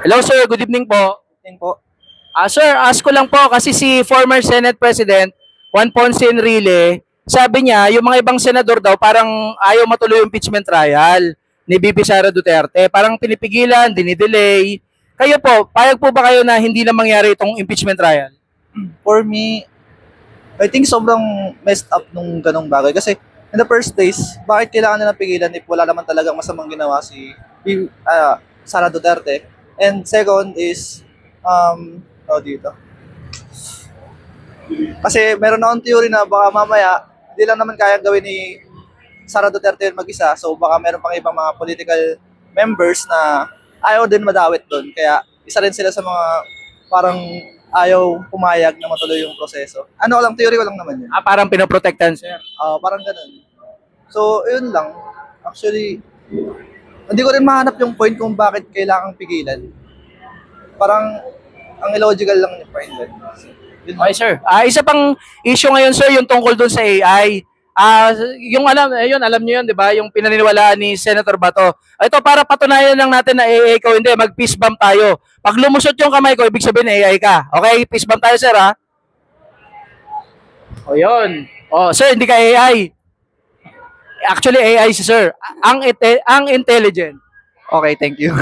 Hello sir, good evening po. Yun po. Sir, ask ko lang po kasi si former Senate President Juan Ponce Enrile, sabi niya yung mga ibang senador daw parang ayaw matuloy yung impeachment trial ni VP Sara Duterte. Parang pinipigilan, dinidelay. Kayo po, payag po ba kayo na hindi na mangyari itong impeachment trial? For me, I think sobrang messed up nung ganong bagay. Kasi in the first place, bakit kailangan nila pigilan if wala naman talagang masamang ginawa si Sara Duterte? And second is, dito. Kasi meron akong theory na baka mamaya, hindi lang naman kaya gawin ni Sara Duterte yun mag-isa. So baka meron pang ibang mga political members na ayaw din madawit doon. Kaya isa rin sila sa mga parang ayaw pumayag na matuloy yung proseso. Ano lang, theory ko lang naman yun. Parang pinoprotektahan sir. Parang ganun. So, yun lang. Actually, hindi ko rin mahanap yung point kung bakit kailangang pigilan. Parang, ang illogical lang yung point doon. Yun Okay, sir. Isa pang issue ngayon, sir, yung tungkol dun sa AI. Yung alam niyo yun, di ba? Yung pinaniniwalaan ni Senator Bato. Ito, para patunayan lang natin na AI ikaw, hindi, mag-peace bump tayo. Pag lumusot yung kamay ko, ibig sabihin AI ka. Okay, peace bump tayo, sir, ha? O, yun. O, sir, hindi ka AI. Actually, AI si sir. Ang intelligent. Okay, thank you.